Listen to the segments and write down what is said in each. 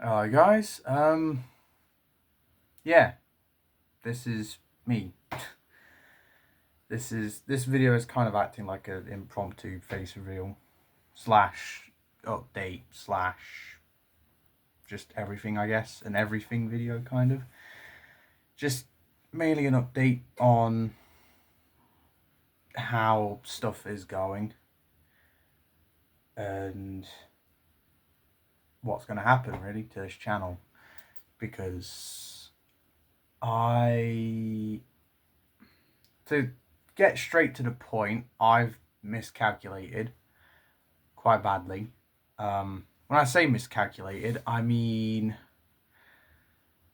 Alright guys, yeah, this is me. This video is kind of acting like an impromptu face reveal slash update slash just everything, I guess, an everything video kind of. Just mainly an update on how stuff is going and what's going to happen really to this channel, because to get straight to the point, I've miscalculated quite badly. When I say miscalculated, I mean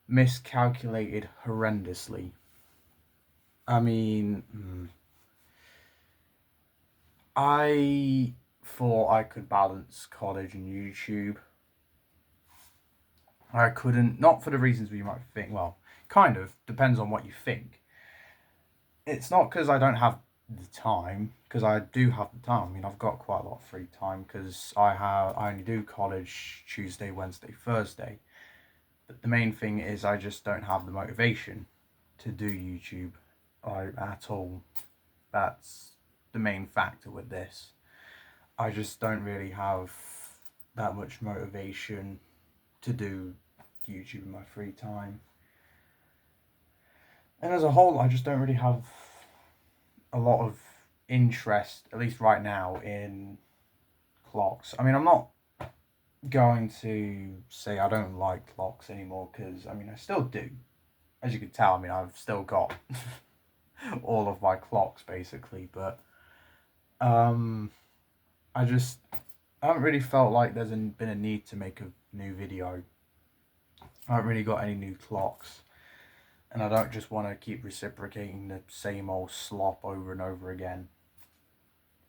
miscalculated horrendously. I mean, I thought I could balance college and YouTube. I couldn't, not for the reasons you might think. Well, kind of depends on what you think. It's not because I don't have the time, because I do have the time. I mean, I've got quite a lot of free time because I only do college Tuesday, Wednesday, Thursday. But the main thing is I just don't have the motivation to do YouTube at all. That's the main factor with this. I just don't really have that much motivation to do YouTube in my free time. And as a whole, I just don't really have a lot of interest, at least right now, in clocks. I mean, I'm not going to say I don't like clocks anymore, because I mean, I still do. As you can tell, I mean, I've still got all of my clocks basically, but I just haven't really felt like there's been a need to make a new video. I haven't really got any new clocks, and I don't just want to keep reciprocating the same old slop over and over again.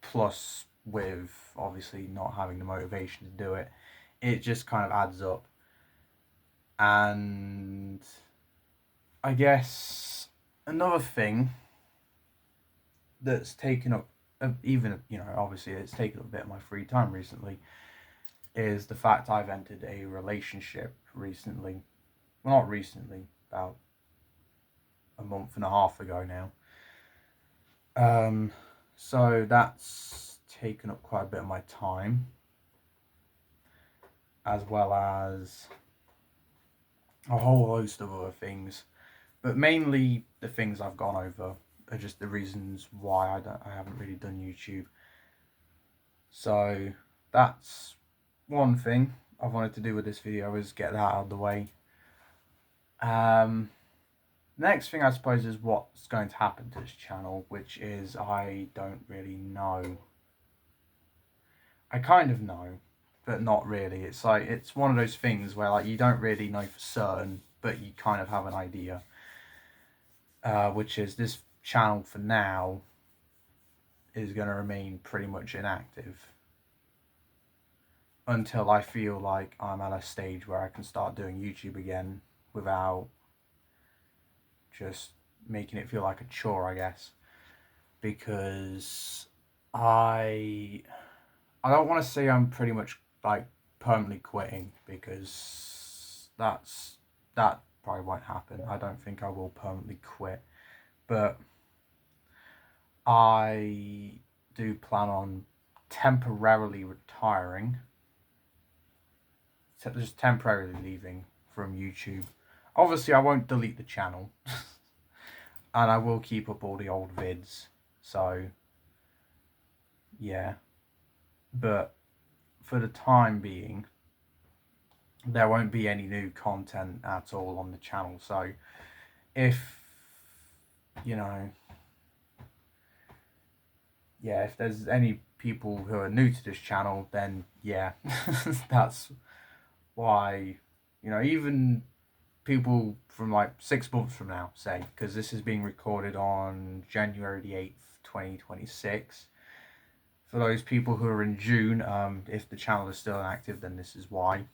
Plus, with obviously not having the motivation to do it, it just kind of adds up. And I guess another thing that's taken up, even, obviously it's taken up a bit of my free time recently, is the fact I've entered a relationship recently. Well, not recently, about a month and a half ago now. So that's taken up quite a bit of my time, as well as a whole host of other things. But mainly the things I've gone over are just the reasons why I haven't really done YouTube. So that's one thing I wanted to do with this video, is get that out of the way. Next thing, I suppose, is what's going to happen to this channel, which is I don't really know. I kind of know, but not really. It's like, it's one of those things where like you don't really know for certain, but you kind of have an idea. Which is this channel for now is going to remain pretty much inactive until I feel like I'm at a stage where I can start doing YouTube again without just making it feel like a chore, I guess. Because I don't want to say I'm pretty much like permanently quitting, because that probably won't happen. I don't think I will permanently quit, but I do plan on temporarily retiring, just temporarily leaving from YouTube. Obviously, I won't delete the channel, and I will keep up all the old vids. So, yeah. But for the time being, there won't be any new content at all on the channel. So, if, you know, yeah, if there's any people who are new to this channel, then yeah, that's why, even people from like 6 months from now, say, because this is being recorded on January the 8th, 2026. For those people who are in June, if the channel is still inactive, then this is why.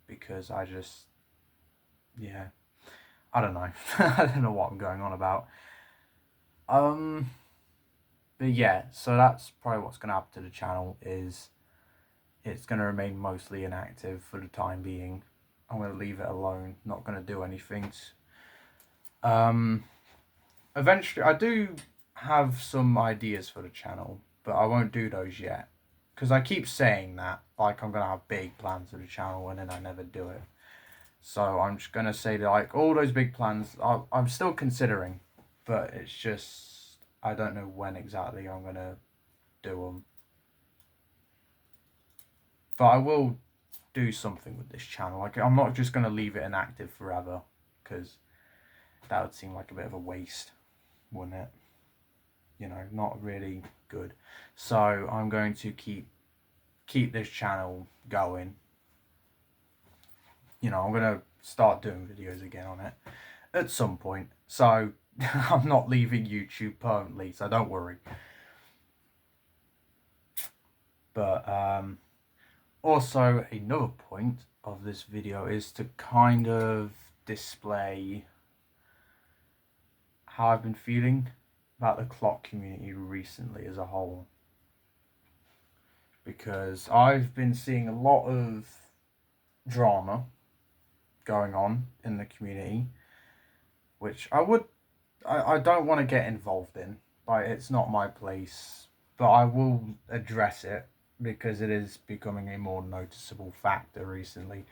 Because yeah, I don't know. I don't know what I'm going on about. But yeah, so that's probably what's going to happen to the channel, is it's going to remain mostly inactive for the time being. I'm going to leave it alone. Not going to do anything. Eventually, I do have some ideas for the channel, but I won't do those yet. Because I keep saying that, like I'm going to have big plans for the channel, and then I never do it. So I'm just going to say that, like, all those big plans, I'm still considering. But it's just, I don't know when exactly I'm going to do them. But I will do something with this channel. Like, I'm not just going to leave it inactive forever, because that would seem like a bit of a waste, wouldn't it? You know, not really good. So I'm going to keep this channel going. You know, I'm going to start doing videos again on it at some point. So I'm not leaving YouTube permanently, so don't worry. But also another point of this video is to kind of display how I've been feeling about the clock community recently as a whole, because I've been seeing a lot of drama going on in the community, which I don't want to get involved in. Like, it's not my place, but I will address it because it is becoming a more noticeable factor recently.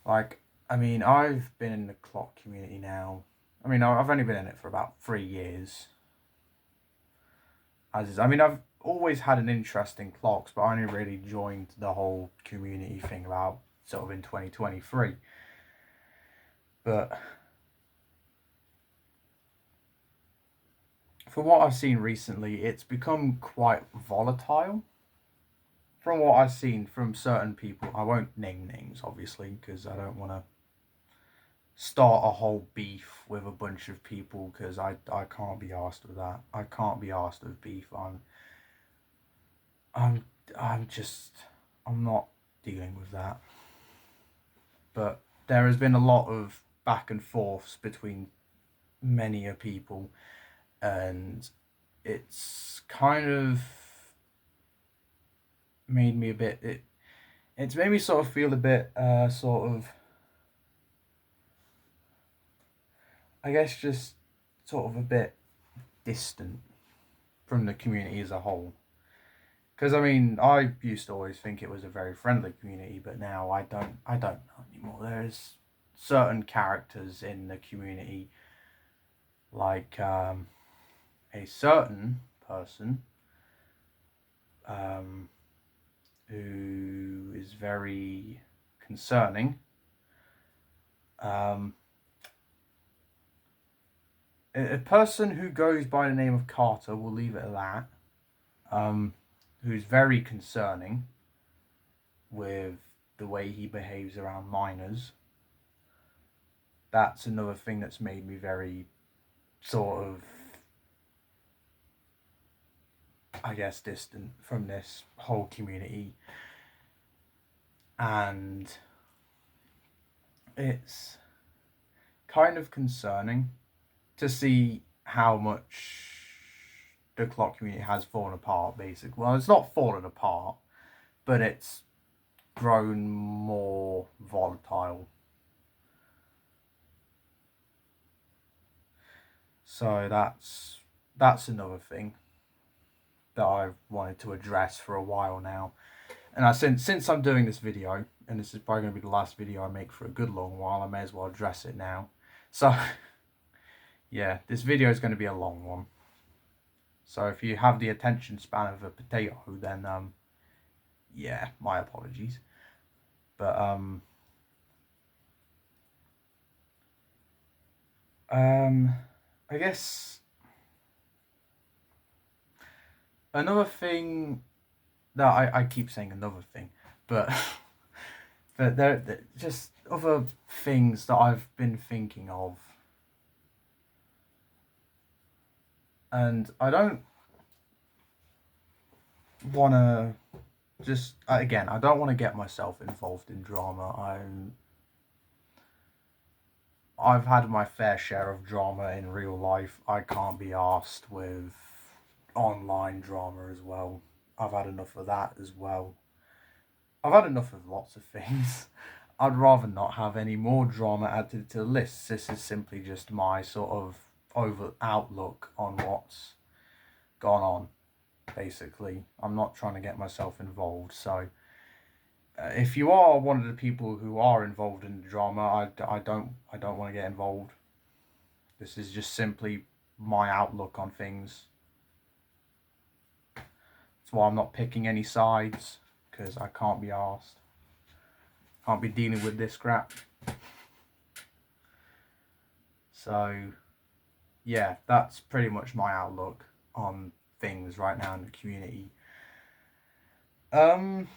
Like, I mean, I've been in the clock community now. I mean, I've only been in it for about 3 years. I mean, I've always had an interest in clocks, but I only really joined the whole community thing about sort of in 2023. But from what I've seen recently, it's become quite volatile. From what I've seen from certain people, I won't name names, obviously, because I don't want to start a whole beef with a bunch of people, because I can't be asked with that. I can't be asked with beef. I'm I'm not dealing with that. But there has been a lot of back and forths between many a people, and it's kind of made me a bit it's made me sort of feel a bit sort of, I guess, just sort of a bit distant from the community as a whole. Because I mean, I used to always think it was a very friendly community, but now I don't know anymore. There's certain characters in the community, like a certain person who is very concerning. A person who goes by the name of Carter, we'll leave it at that, who's very concerning with the way he behaves around minors. That's another thing that's made me very sort of, I guess, distant from this whole community. And it's kind of concerning to see how much the clock community has fallen apart, basically. Well, it's not fallen apart, but it's grown more volatile. So that's another thing that I've wanted to address for a while now. And since I'm doing this video, and this is probably going to be the last video I make for a good long while, I may as well address it now. So, yeah, this video is going to be a long one. So if you have the attention span of a potato, then, yeah, my apologies. But, I guess another thing that I keep saying another thing, but but there just other things that I've been thinking of, and I don't want to just, again, I don't want to get myself involved in drama. I've had my fair share of drama in real life. I can't be arsed with online drama as well. I've had enough of that as well. I've had enough of lots of things. I'd rather not have any more drama added to the list. This is simply just my sort of outlook on what's gone on, basically. I'm not trying to get myself involved, so if you are one of the people who are involved in the drama, I don't want to get involved. This is just simply my outlook on things. That's why I'm not picking any sides, because I can't be arsed. Can't be dealing with this crap. So yeah, that's pretty much my outlook on things right now in the community. And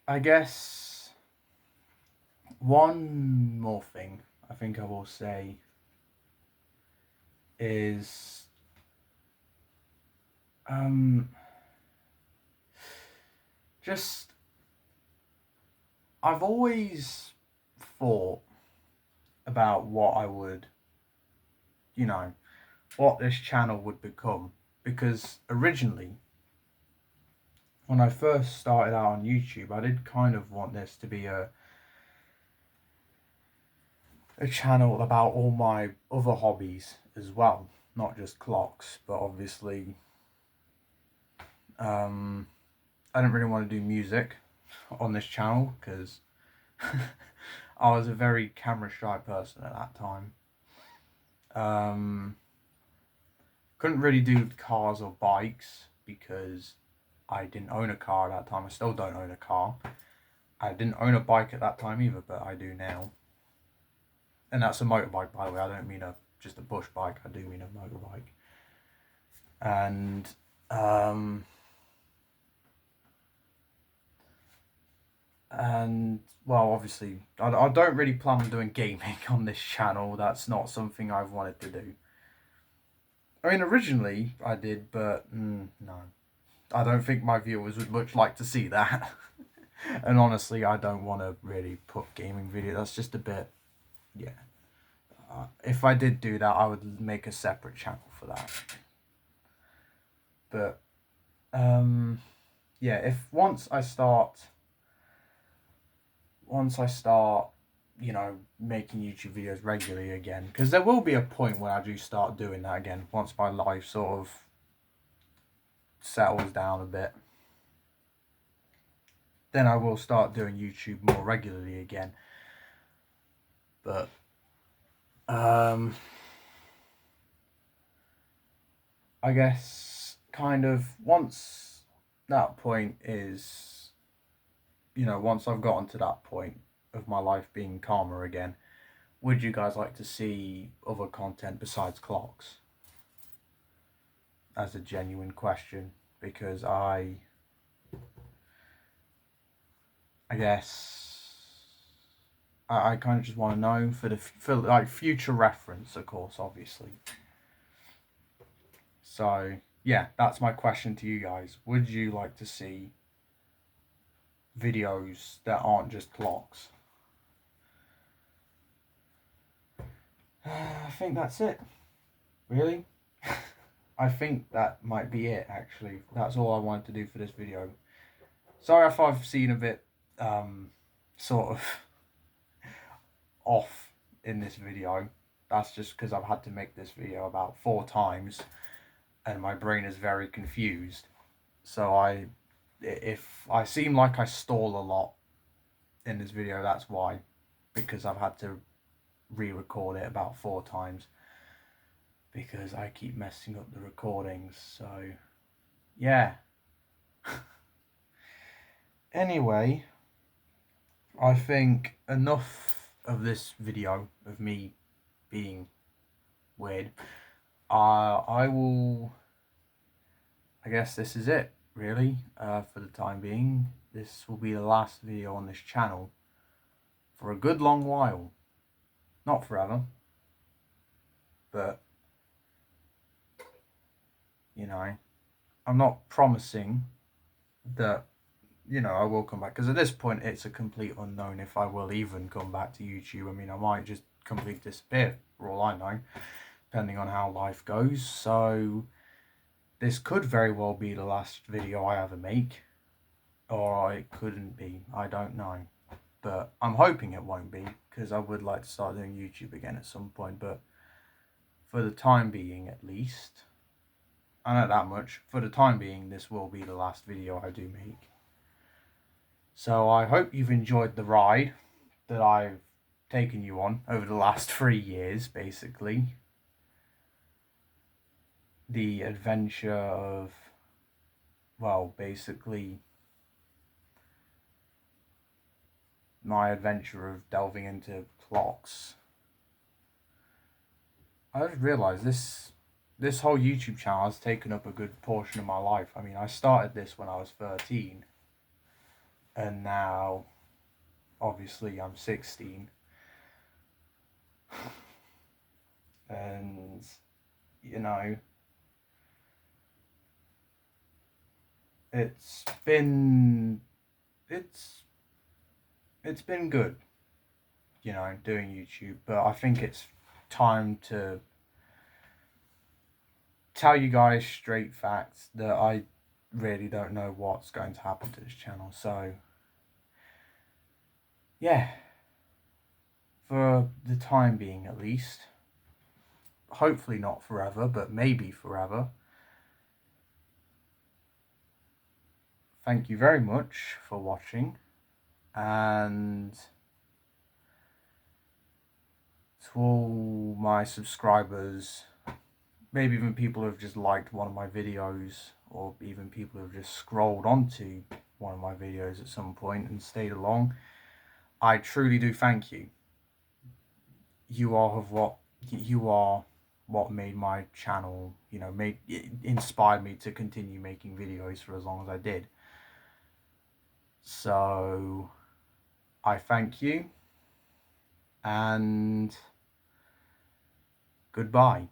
I guess one more thing I think I will say is just I've always thought about what I would, what this channel would become, because originally when I first started out on YouTube, I did kind of want this to be a channel about all my other hobbies as well, not just clocks, but obviously I didn't really want to do music on this channel because I was a very camera shy person at that time. Couldn't really do cars or bikes because I didn't own a car at that time. I still don't own a car. I didn't own a bike at that time either, but I do now. And that's a motorbike, by the way. I don't mean just a bush bike. I do mean a motorbike. And well, obviously, I don't really plan on doing gaming on this channel. That's not something I've wanted to do. I mean, originally I did, but no. I don't think my viewers would much like to see that. And honestly, I don't want to really put gaming video. That's just a bit, yeah. If I did do that, I would make a separate channel for that. But, yeah, if once I start, making YouTube videos regularly again, because there will be a point where I do start doing that again, once my life sort of settles down a bit, then I will start doing YouTube more regularly again. But I guess kind of once that point is, once I've gotten to that point of my life being calmer again, would you guys like to see other content besides clocks? As a genuine question, because I guess I kind of just want to know for like future reference, of course, obviously. So yeah, that's my question to you guys. Would you like to see videos that aren't just clocks? I think that's it. Really? I think that might be it, actually. That's all I wanted to do for this video. Sorry if I've seen a bit sort of off in this video. That's just because I've had to make this video about 4 times and my brain is very confused. So if I seem like I stall a lot in this video, that's why. Because I've had to re-record it about 4 times. Because I keep messing up the recordings, so yeah. Anyway, I think enough of this video of me being weird. I guess this is it, really, for the time being. This will be the last video on this channel for a good long while. Not forever, but I'm not promising that I will come back, because at this point it's a complete unknown if I will even come back to YouTube. I mean, I might just completely disappear for all I know, depending on how life goes. So this could very well be the last video I ever make, or it couldn't be. I don't know. but I'm hoping it won't be, because I would like to start doing YouTube again at some point. But for the time being, at least, I know that much, for the time being, this will be the last video I do make. So I hope you've enjoyed the ride that I've taken you on over the last 3 years, basically. The adventure of, well, basically my adventure of delving into clocks. I just realised this whole YouTube channel has taken up a good portion of my life. I mean, I started this when I was 13, and now, obviously, I'm 16. And, you know, it's been good, you know, doing YouTube, but I think it's time to tell you guys straight facts that I really don't know what's going to happen to this channel. So yeah, for the time being at least, hopefully not forever, but maybe forever, thank you very much for watching, and to all my subscribers, maybe even people who have just liked one of my videos, or even people who have just scrolled onto one of my videos at some point and stayed along, I truly do thank you. You are what made my channel, you know, inspired me to continue making videos for as long as I did. So I thank you, and goodbye.